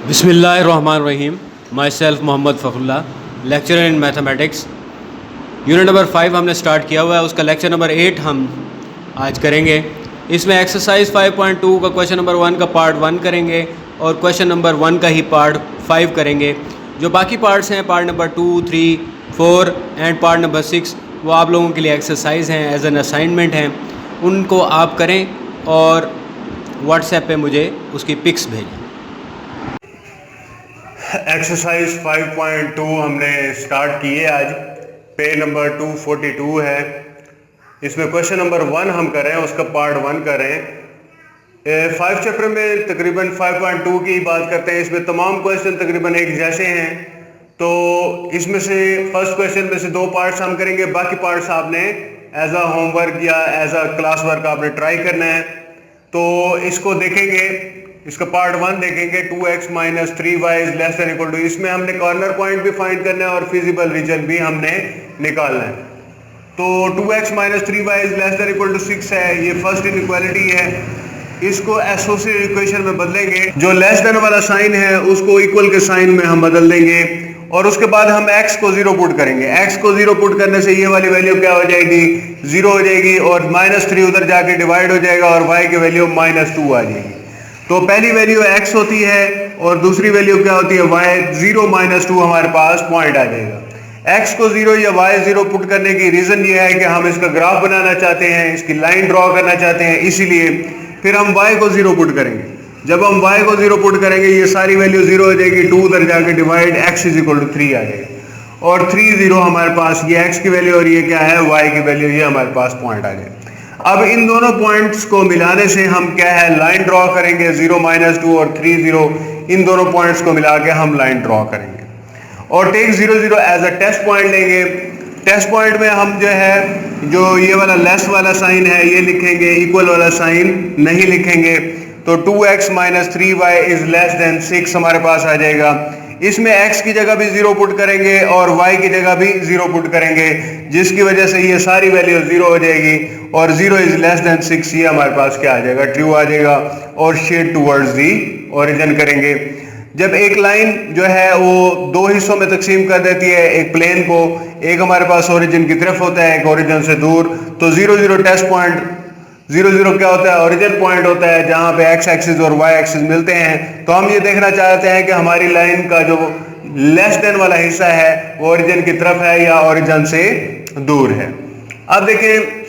बिस्मिल्लाहिर्रहमानिर्रहीम। Myself Mohammad Fakhrullah, lecturer in mathematics. Unit number 5 हमने start किया हुआ है, उसका लेक्चर नंबर 8 हम आज करेंगे। इसमें एक्सरसाइज 5.2 का क्वेश्चन नंबर 1 का पार्ट 1 करेंगे और क्वेश्चन नंबर 1 का ही पार्ट 5 करेंगे। जो बाकी पार्ट्स हैं, part number 2, 3, 4 and part number 6, वो आप लोगों के लिए एक्सरसाइज हैं, एज एन असाइनमेंट हैं। उनको आप करें और व्हाट्सएप पे मुझे उसकी पिक्स भेजें। एक्सरसाइज 5.2 हमने स्टार्ट की है आज। पेज नंबर 242 है। इसमें क्वेश्चन नंबर 1 हम कर रहे हैं, उसका पार्ट 1 कर रहे हैं। 5 चैप्टर में तकरीबन 5.2 की बात करते हैं। इसमें तमाम क्वेश्चन तकरीबन एक जैसे हैं, तो इसमें से फर्स्ट क्वेश्चन में से 2 पार्ट्स हम करेंगे, बाकी पार्ट्स आपने एज अ होमवर्क या एज अ क्लास वर्क आपने ट्राई करना है। तो इसको देखेंगे, इसका पार्ट 1 देखेंगे। 2x minus 3y is less than equal to, इसमें हमने कॉर्नर पॉइंट भी फाइंड करना है और फिजिबल रीजन भी हमने निकालना है। तो 2x minus 3y is less than equal to 6 है, ये फर्स्ट इनइक्वालिटी है। इसको एसोसिएटेड इक्वेशन में बदलेंगे। जो लेस देन वाला साइन है उसको इक्वल के साइन में हम बदल देंगे और उसके बाद हम x को 0 पुट करेंगे। x को 0 पुट करने से ये वाली वैल्यू क्या हो जाएगी, 0 हो जाएगी और -3 उधर जाके डिवाइड हो जाएगा और y की वैल्यू -2 आ जाएगी। तो पहली वैल्यू x होती है और दूसरी वैल्यू क्या होती है, y। 0 -2 हमारे पास पॉइंट आ जाएगा। x को 0 या y 0 पुट करने की रीजन ये है कि हम इसका ग्राफ बनाना चाहते हैं, इसकी लाइन ड्रॉ करना चाहते हैं, इसीलिए फिर हम y को 0 पुट करेंगे। जब हम y को 0 पुट करेंगे ये सारी वैल्यू 0 हो जाएगी, 2 उधर जाके divide x is equal to 3 आ जाएगा और 3 0 हमारे पास ये x की वैल्यू और ये क्या है, y की वैल्यू, ये हमारे पास पॉइंट आ जाएगा। अब इन दोनों पॉइंट्स को मिलाने से हम क्या है, लाइन ड्रॉ करेंगे। 0 -2 और 3 0, इन दोनों पॉइंट्स को मिला के हम लाइन ड्रॉ करेंगे और take 0 0 as a test point लेंगे। टेस्ट पॉइंट में हम जो है, जो ये वाला लेस वाला साइन है ये लिखेंगे, इक्वल वाला साइन नहीं लिखेंगे। तो 2x minus 3y is less then 6 हमारे पास आ जाएगा। इसमें x की जगह भी 0 पुट करेंगे और y की जगह भी 0 पुट करेंगे, जिसकी वजह से ये सारी वैल्यू 0 हो जाएगी और 0 इज लेस देन 6, ये हमारे पास क्या आ जाएगा, ट्रू आ जाएगा। और शेड टुवर्ड्स दी ओरिजिन करेंगे। जब एक लाइन जो है वो 2 हिस्सों में तकसीम कर देती है, एक प्लेन को, एक हमारे पास ओरिजिन की तरफ होता है, एक ओरिजिन से दूर, तो 0 0 टेस्ट पॉइंट, 0 0 क्या होता है, ओरिजिन पॉइंट होता है जहां पे x एक्सिस और y एक्सिस मिलते हैं। तो हम ये देखना चाहते हैं कि हमारी लाइन का जो लेस देन वाला हिस्सा है वो ओरिजिन की तरफ है या ओरिजिन से दूर है। अब देखें,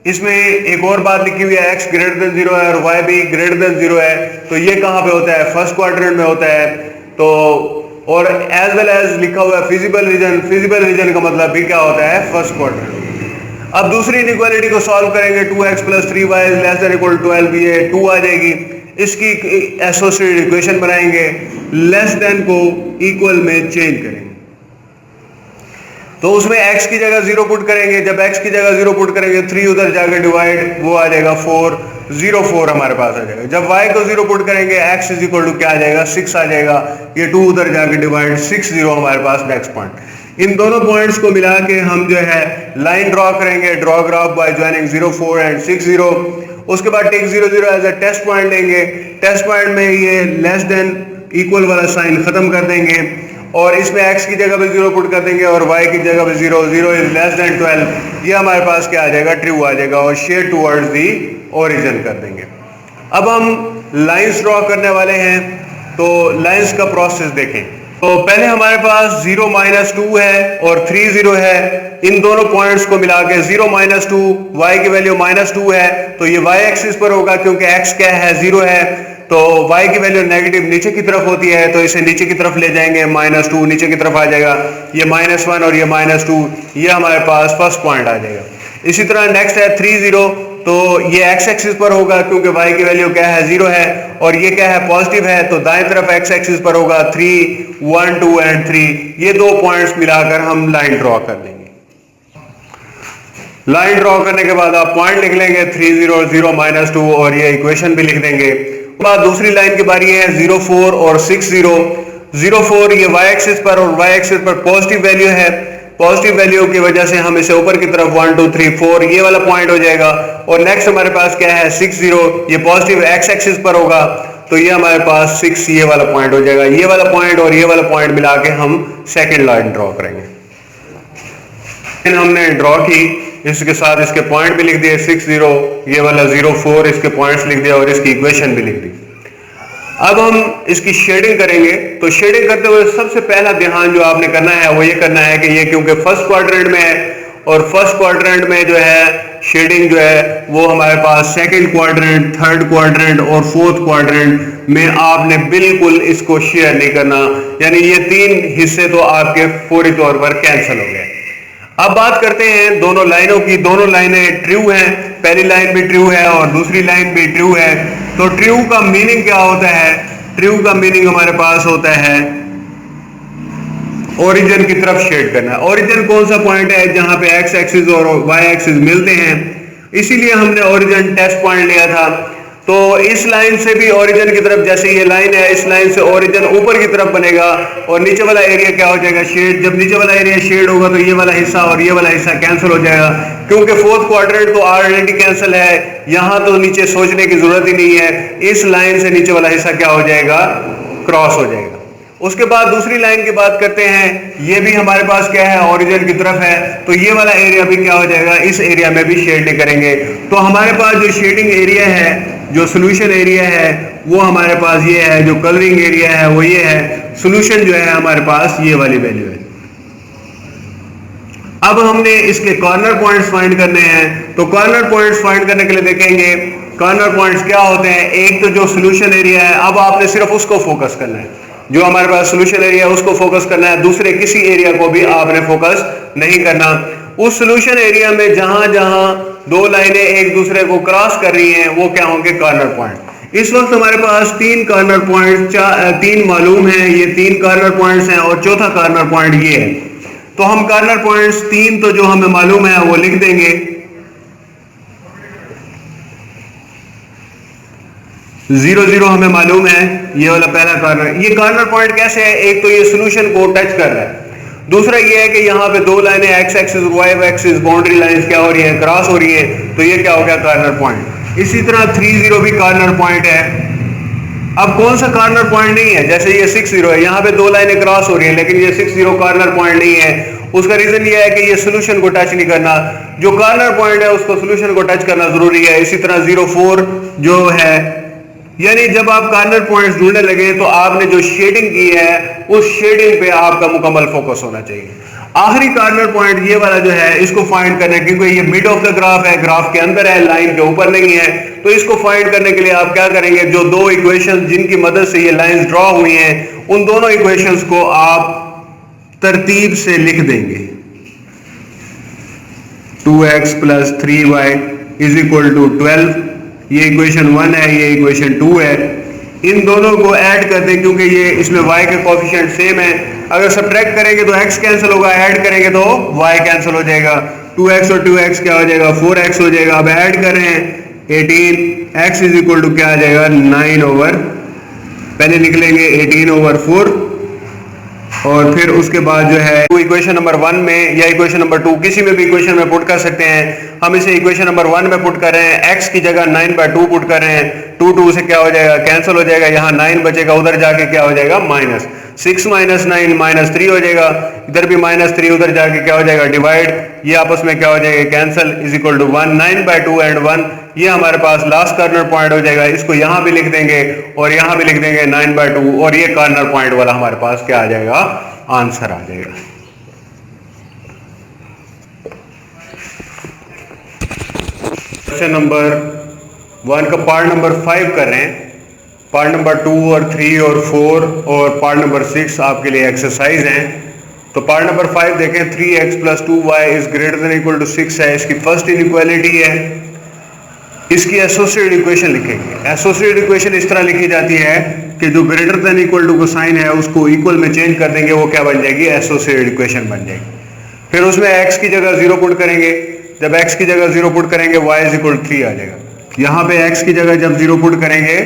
इसमें एक और बात लिखी हुई है, x ग्रेटर देन 0 है और y भी ग्रेटर देन 0 है। तो ये कहां पे होता है, फर्स्ट क्वाड्रेंट में होता है। तो और एज वेल एज लिखा हुआ है फिजिबल रीजन, फिजिबल रीजन का मतलब भी क्या होता है, फर्स्ट क्वाड्रेंट। अब दूसरी इनइक्वालिटी को सॉल्व करेंगे। 2x plus 3y is less than equal to 12, ये 2 आ जाएगी। इसकी एसोसिएटेड इक्वेशन बनाएंगे, लेस देन को इक्वल में चेंज करेंगे। तो उसमें x की जगह 0 पुट करेंगे। जब x की जगह 0 पुट करेंगे, 3 उधर जाकर डिवाइड, वो आ जाएगा 4, 0 4 हमारे पास आ जाएगा। जब y को 0 पुट करेंगे, x इज इक्वल टू क्या आ जाएगा, 6 आ जाएगा। ये 2 उधर जाकर डिवाइड, 6 0 हमारे पास नेक्स्ट पॉइंट। इन दोनों पॉइंट्स को मिला के हम जो है लाइन ड्रॉ करेंगे। Draw graph by joining 0 4 and 6 0। उसके बाद take 0 0 as a test point लेंगे। टेस्ट पॉइंट में ये लेस देन इक्वल वाला साइन खत्म कर देंगे और इसमें x की जगह पे 0 पुट कर देंगे और y की जगह पे 0, 0 इज लेस देन 12, ये हमारे पास क्या आ जाएगा, ट्रू आ जाएगा और शेड टुवर्ड्स दी ओरिजिन कर देंगे। अब हम लाइंस ड्रॉ करने वाले हैं, तो लाइंस का प्रोसेस देखें। तो पहले हमारे पास 0 -2 है और 3 0 है। इन दोनों पॉइंट्स को मिला के 0 -2, y की वैल्यू -2 है, तो ये y एक्सिस पर होगा क्योंकि x क्या है, 0 है। तो y की वैल्यू नेगेटिव नीचे की तरफ होती है, तो इसे नीचे की तरफ ले जाएंगे, -2 नीचे की तरफ आ जाएगा। ये -1 और ये -2, ये हमारे पास फर्स्ट पॉइंट आ जाएगा। इसी तरह नेक्स्ट है 3 0, तो ये x एक्सिस पर होगा क्योंकि y की वैल्यू क्या है, 0 है और ये क्या है, पॉजिटिव है, तो दाएं तरफ x एक्सिस पर होगा 3 1 2 एंड 3। ये 2 पॉइंट्स मिलाकर हम लाइन ड्रॉ कर देंगे। लाइन ड्रॉ करने के बाद आप पॉइंट लिख लेंगे 3 0 0 -2 और ये इक्वेशन भी लिख देंगे। बाद दूसरी लाइन की बारी है 0 4 और 6 0। 0 4 ये y एक्सिस पर और y एक्सिस पर पॉजिटिव वैल्यू है। पॉजिटिव वैल्यू की वजह से हम इसे ऊपर की तरफ 1 2 3 4 ये वाला पॉइंट हो जाएगा। और नेक्स्ट हमारे पास क्या है, 6 0, ये पॉजिटिव x एक्सिस पर होगा। तो ये हमारे पास 6 ये वाला पॉइंट हो जाएगा। ये वाला पॉइंट और ये वाला पॉइंट मिला के हम सेकेंड लाइन ड्रॉ करेंगे। हमने ड्रॉ की, इसके साथ इसके पॉइंट भी लिख दिए 6 0, ये वाला 0 4, इसके पॉइंट्स लिख दिया और इसकी इक्वेशन भी लिख दी। अब हम इसकी शेडिंग करेंगे। तो शेडिंग करते हुए सबसे पहला ध्यान जो आपने करना है वो ये करना है कि ये क्योंकि फर्स्ट क्वाड्रेंट में है और फर्स्ट क्वाड्रेंट में जो है शेडिंग जो है वो हमारे पास सेकंड क्वाड्रेंट, थर्ड क्वाड्रेंट और फोर्थ क्वाड्रेंट में आपने बिल्कुल इसको शेयर नहीं करना, यानी ये 3 हिस्से तो आपके फौरी तौर पर कैंसिल हो गए। अब बात करते हैं दोनों लाइनों की। दोनों लाइनें ट्रू हैं, पहली लाइन भी ट्रू है और दूसरी लाइन भी ट्रू है। तो ट्रू का मीनिंग क्या होता है? ट्रू का मीनिंग हमारे पास होता है ओरिजिन की तरफ शेड करना। ओरिजिन कौन सा पॉइंट है? जहां पे एक्स एक्सिस और वाई एक्सिस मिलते हैं, इसीलिए हमने ओरिजिन टेस्ट पॉइंट लिया था। तो इस लाइन से भी ओरिजिन की तरफ, जैसे ये लाइन है, इस लाइन से ओरिजिन ऊपर की तरफ बनेगा और नीचे वाला एरिया क्या हो जाएगा? शेड। जब नीचे वाला एरिया शेड होगा तो ये वाला हिस्सा और ये वाला हिस्सा कैंसिल हो जाएगा, क्योंकि फोर्थ क्वाड्रेंट तो ऑलरेडी कैंसिल है। यहां तो नीचे सोचने की जरूरत ही नहीं है, इस लाइन से नीचे वाला हिस्सा क्या हो जाएगा? क्रॉस हो जाएगा। उसके बाद दूसरी लाइन की बात करते हैं। ये भी हमारे पास क्या है? ओरिजिन की तरफ है। तो ये वाला एरिया भी क्या हो जाएगा? इस एरिया में भी शेड नहीं करेंगे। तो हमारे पास जो शेडिंग एरिया है, जो सोल्यूशन एरिया है, वो हमारे पास ये है। जो कलरिंग एरिया है वो ये है। सोल्यूशन जो है हमारे पास ये वाली वैल्यू है। अब हमने इसके कॉर्नर पॉइंट्स फाइंड करने हैं। तो कॉर्नर पॉइंट्स फाइंड करने के लिए देखेंगे कॉर्नर पॉइंट्स क्या होते हैं। एक तो जो सोल्यूशन एरिया है, अब आपने सिर्फ उसको फोकस करना है, जो हमारे पास सोल्यूशन एरिया है उसको फोकस करना है, दूसरे किसी एरिया को भी आपने फोकस नहीं करना। उस सोल्यूशन एरिया में जहां जहां दो लाइनें एक दूसरे को क्रॉस कर रही हैं वो क्या होंगे? Corner point. इस वक्त हमारे पास 3 कॉर्नर पॉइंट 3 मालूम हैं, ये 3 कॉर्नर पॉइंट्स हैं और चौथा कॉर्नर पॉइंट ये है। तो हम कॉर्नर पॉइंट्स 3 तो जो हमें मालूम है वो लिख देंगे। 0 0 हमें मालूम है, ये वाला पहला कॉर्नर। ये कॉर्नर पॉइंट कैसे है? एक तो ये सोल्यूशन को टच कर रहा है, दूसरा ये है कि यहाँ पे दो लाइनें X axis Y axis boundary lines क्या हो रही हैं? क्रॉस हो रही हैं। तो ये क्या हो गया? Corner point. इसी तरह 3 0 भी कॉर्नर पॉइंट है। अब कौन सा कॉर्नर पॉइंट नहीं है? जैसे ये 6 0 है, यहाँ पे दो लाइनें क्रॉस हो रही हैं, लेकिन ये 6 0 कॉर्नर पॉइंट नहीं है। उसका रीजन ये है कि ये सोल्यूशन को टच नहीं करना। जो कॉर्नर पॉइंट है उसको सोल्यूशन को टच करना जरूरी है। इसी तरह 0 4 जो है, यानी जब आप कॉर्नर पॉइंट्स ढूंढने लगे तो आपने जो शेडिंग की है उस शेडिंग पे आपका मुकम्मल फोकस होना चाहिए। आखिरी कॉर्नर पॉइंट ये वाला जो है, इसको फाइंड करने, क्योंकि ये मिड ऑफ द ग्राफ है, ग्राफ के अंदर है, लाइन के ऊपर नहीं है, तो इसको फाइंड करने के लिए आप क्या करेंगे? जो दो इक्वेशन जिनकी मदद से ये लाइंस ड्रॉ हुई हैं, उन दोनों इक्वेशंस को आप तरतीब से लिख देंगे। 2x + 3y = 12, ये इक्वेशन 1 है, ये इक्वेशन 2 है। इन दोनों को ऐड कर दें, क्योंकि ये इसमें y के कोफिशिएंट सेम है। अगर सब्ट्रैक्ट करेंगे तो x कैंसिल होगा, ऐड करेंगे तो y कैंसिल हो जाएगा। 2x और 2x क्या हो जाएगा? 4x हो जाएगा। अब ऐड कर रहे हैं 18, x = क्या आ जाएगा? 9 पहले निकलेंगे 18/4 और फिर उसके बाद जो है इक्वेशन नंबर 1 में या इक्वेशन नंबर 2 किसी में भी इक्वेशन में पुट कर सकते हैं। हम इसे इक्वेशन नंबर 1 में पुट कर रहे हैं, x की जगह 9/2 पुट कर रहे हैं। 2 से क्या हो जाएगा? कैंसिल हो जाएगा। यहाँ 9 बचेगा, उधर जाके क्या हो जाएगा? -6 - 9 -3 हो जाएगा। इधर भी -3, उधर जाके क्या हो जाएगा? डिवाइड। ये आपस में क्या हो जाएगा? कैंसिल। = 1 9/2 एंड 1, ये हमारे पास लास्ट कॉर्नर पॉइंट हो जाएगा। इसको यहां भी लिख देंगे और यहां भी लिख देंगे 9/2, और ये कॉर्नर पॉइंट वाला हमारे पास क्या आ जाएगा? आंसर आ जाएगा। क्वेश्चन नंबर 1 का पार्ट नंबर 5 कर रहे हैं। पार्ट नंबर 2 और 3 और 4 और पार्ट नंबर 6 आपके लिए एक्सरसाइज हैं। तो पार्ट नंबर 5 देखें। 3x + 2y > 6 है, इसकी फर्स्ट इनइक्वालिटी है। इसकी एसोसिएटेड इक्वेशन लिखेंगे। एसोसिएटेड इक्वेशन इस तरह लिखी जाती है कि जो > को साइन है उसको इक्वल में चेंज कर देंगे, वो क्या बन जाएगी? एसोसिएटेड इक्वेशन बन जाएगी। फिर उसमें x की जगह 0 पुट करेंगे। जब x की जगह 0 पुट करेंगे y = 3 आ जाएगा। यहाँ पे x की जगह जब 0 पुट करेंगे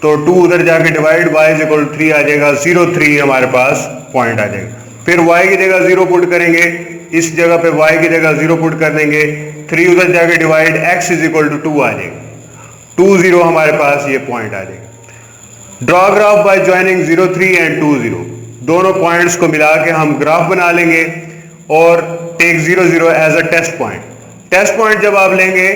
तो 2 उधर जाके डिवाइड, y = 3 आ जाएगा। 0 3 हमारे पास पॉइंट आ जाएगा। फिर y की जगह 0 पुट करेंगे, इस जगह पे y की जगह 0 पुट कर देंगे, 3 उधर जाके डिवाइड, x = 2 आ जाएगा। 2 0 हमारे पास ये पॉइंट आ जाएगा। Draw graph by joining 03 and 20, दोनों पॉइंट्स को मिला के हम ग्राफ बना लेंगे और take 00 as a test point. Test point जब आप लेंगे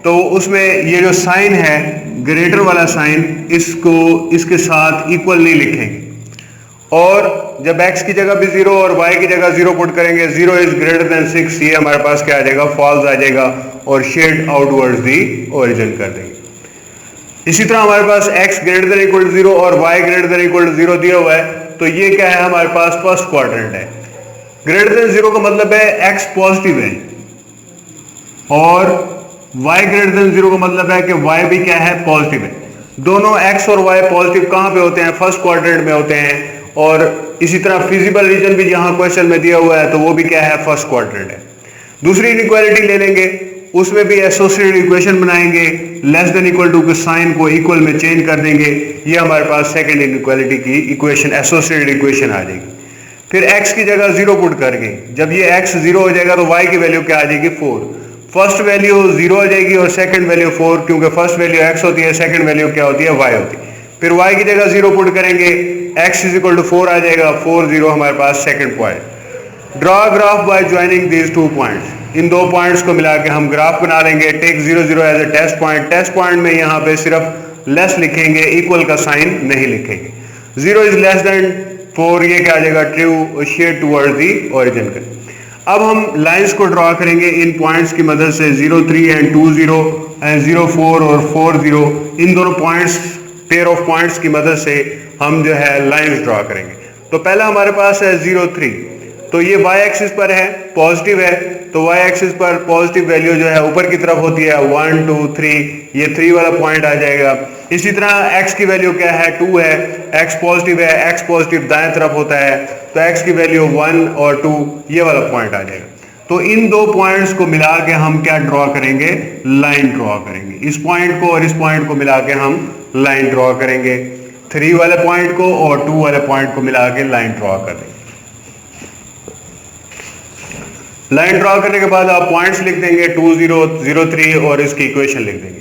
तो उसमें ये जो साइन है ग्रेटर वाला साइन, इसको इसके साथ इक्वल नहीं लिखेंगे, और जब x की जगह भी 0 और y की जगह 0 पुट करेंगे, 0 इज ग्रेटर देन 6, ये हमारे पास क्या आ जाएगा, फॉल्स आ जाएगा, और शेड आउटवर्ड्स दी ओरिजिन कर देंगे। इसी तरह हमारे पास x greater than equal to 0 और y greater than equal to 0 दिया हुआ है, तो ये क्या है, हमारे पास फर्स्ट क्वाड्रेंट है। ग्रेटर देन 0 का मतलब है x पॉजिटिव है, और y ग्रेटर देन 0 का मतलब है कि y भी क्या है, पॉजिटिव है। दोनों x और y पॉजिटिव कहां पे होते हैं, फर्स्ट क्वाड्रेंट में होते हैं, और इसी तरह फिजिबल रीजन भी जहां क्वेश्चन में दिया हुआ है तो वो भी क्या है, फर्स्ट क्वाड्रेंट है। दूसरी इनइक्वालिटी ले लेंगे, उसमें भी एसोसिएटेड इक्वेशन बनाएंगे, लेस देन इक्वल टू के साइन को इक्वल में चेंज कर देंगे, ये हमारे पास सेकंड इनइक्वालिटी की इक्वेशन, एसोसिएटेड इक्वेशन आ जाएगी। फिर x की जगह 0 पुट करके, जब ये x 0 हो जाएगा तो y की वैल्यू क्या आ जाएगी, 4। फर्स्ट वैल्यू 0 हो जाएगी और सेकंड वैल्यू 4, क्योंकि फर्स्ट वैल्यू x होती है, सेकंड वैल्यू क्या होती है, y होती है। फिर y की जगह 0 पुट करेंगे, x इज इक्वल टू 4 आ जाएगा, 4 0 हमारे पास second point. Draw graph by joining these two points, इन दो पॉइंट्स को मिला के हम ग्राफ बना लेंगे। Take 00 as a test point. Test point में यहाँ पे सिर्फ लेस लिखेंगे, इक्वल का साइन नहीं लिखेंगे। 0 इज लेस देन 4, ये क्या आ जाएगा, true, shade towards the origin का। अब हम लाइंस को ड्रॉ करेंगे इन पॉइंट्स की मदद से, 03 एंड 20 एंड 04 और 40, इन दोनों पॉइंट्स, पेयर ऑफ पॉइंट्स की मदद से हम जो है लाइंस ड्रॉ करेंगे। तो पहला हमारे पास है 03, तो ये y एक्सिस पर है, पॉजिटिव है, तो y एक्सिस पर पॉजिटिव वैल्यू जो है ऊपर की तरफ होती है, 1 2 3, ये 3 वाला पॉइंट आ जाएगा। इसी तरह x की वैल्यू क्या है, 2 है, x पॉजिटिव है, x पॉजिटिव दाएं तरफ होता है, तो x की वैल्यू 1 और 2, ये वाला पॉइंट आ जाएगा। तो इन दो पॉइंट्स को मिला के हम क्या ड्रॉ करेंगे, लाइन ड्रॉ करेंगे। इस पॉइंट को और इस पॉइंट को मिला के हम लाइन ड्रॉ करेंगे, 3 वाले पॉइंट को और 2 वाले पॉइंट को मिला के लाइन ड्रॉ कर देंगे। लाइन ड्रॉ करने के बाद आप पॉइंट्स लिख देंगे, 20 03 और इसकी इक्वेशन लिख देंगे।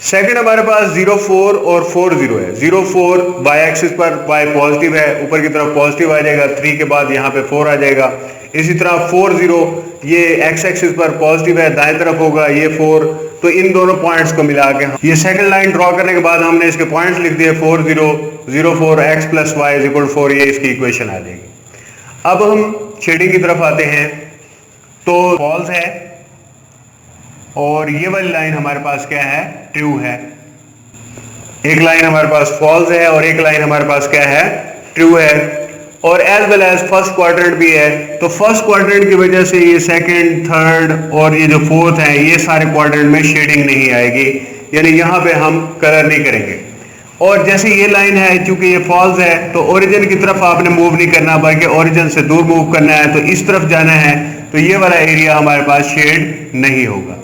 सेकंड हमारे पास 04 और 40 है। 04 बाय एक्सिस पर y पॉजिटिव है, ऊपर की तरफ पॉजिटिव आ जाएगा, 3 के बाद यहाँ पे 4 आ जाएगा। इसी तरह 40 ये x एक्सिस पर पॉजिटिव है, दाएं तरफ होगा, ये 4। तो इन दोनों पॉइंट्स को मिला के ये सेकंड लाइन ड्रॉ करने के बाद हमने इसके पॉइंट्स लिख दिए, 40 04 x plus y is equal 4, ये इसकी इक्वेशन आ जाएगी। अब हम शेडिंग की तरफ आते हैं, तो फॉल्स है और ये वाली लाइन हमारे पास क्या है, ट्रू है। एक लाइन हमारे पास फॉल्स है और एक लाइन हमारे पास क्या है, ट्रू है, और as well as first quadrant भी है। तो फर्स्ट क्वाड्रेंट की वजह से ये सेकंड, थर्ड और ये जो फोर्थ है, ये सारे क्वाड्रेंट में शेडिंग नहीं आएगी, यानी यहाँ पे हम कलर नहीं करेंगे। और जैसे ये लाइन है, चूंकि ये फॉल्स है, तो ओरिजिन की तरफ आपने मूव नहीं करना, बल्कि ओरिजिन से दूर मूव करना है, तो इस तरफ जाना है, तो ये वाला एरिया हमारे पास शेड नहीं होगा।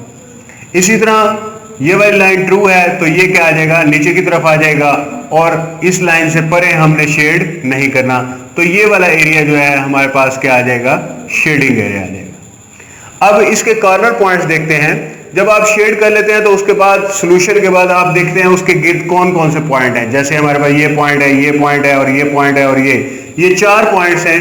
इसी तरह ये वाली लाइन ट्रू है, तो ये क्या आ जाएगा, नीचे की तरफ आ जाएगा, और इस लाइन से परे हमने शेड नहीं करना, तो ये वाला एरिया जो है हमारे पास क्या आ जाएगा, शेडिंग एरिया आ जाएगा। अब इसके कॉर्नर पॉइंट्स देखते हैं। जब आप शेड कर लेते हैं तो उसके बाद सोल्यूशन के बाद आप देखते हैं उसके गिर्द कौन कौन से पॉइंट हैं। जैसे हमारे पास ये पॉइंट है, ये पॉइंट है, और ये पॉइंट है, और ये 4 पॉइंट्स हैं।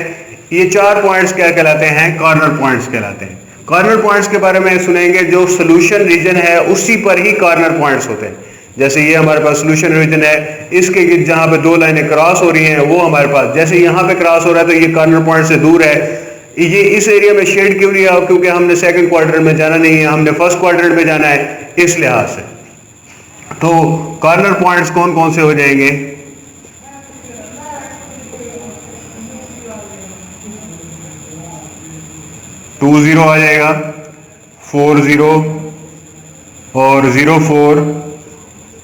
ये 4 पॉइंट्स क्या कहलाते हैं, कॉर्नर पॉइंट्स कहलाते हैं। कॉर्नर पॉइंट्स के बारे में सुनेंगे, जो सोल्यूशन रीजन है उसी पर ही कॉर्नर पॉइंट्स होते हैं। जैसे ये हमारे पास सोल्यूशन रीजन है, इसके गिर्द जहां पे 2 लाइनें क्रॉस हो रही हैं, वो हमारे पास, जैसे यहां पे क्रॉस हो रहा है तो ये कॉर्नर पॉइंट से दूर है। ये इस एरिया में शेड क्यों नहीं है, क्योंकि हमने सेकंड क्वाड्रेंट में जाना नहीं है, हमने फर्स्ट क्वाड्रेंट में जाना है, इस लिहाज से। तो कॉर्नर पॉइंट्स कौन कौन से हो जाएंगे, 20 आ जाएगा, 40 और 04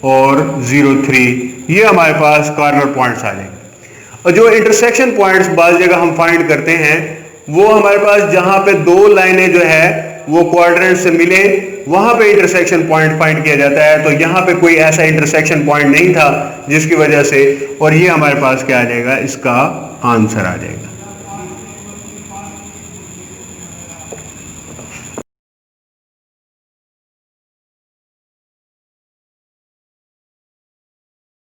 और 03, ये हमारे पास कॉर्नर पॉइंट्स आ जाएंगे। और जो इंटरसेक्शन पॉइंट्स बाज़ जगह हम फाइंड करते हैं, वो हमारे पास जहां पे 2 लाइनें जो है वो क्वाड्रेंट से मिले, वहां पे इंटरसेक्शन पॉइंट फाइंड किया जाता है। तो यहां पे कोई ऐसा इंटरसेक्शन पॉइंट नहीं था जिसकी वजह से, और ये हमारे पास क्या आ जाएगा, इसका आंसर आ जाएगा।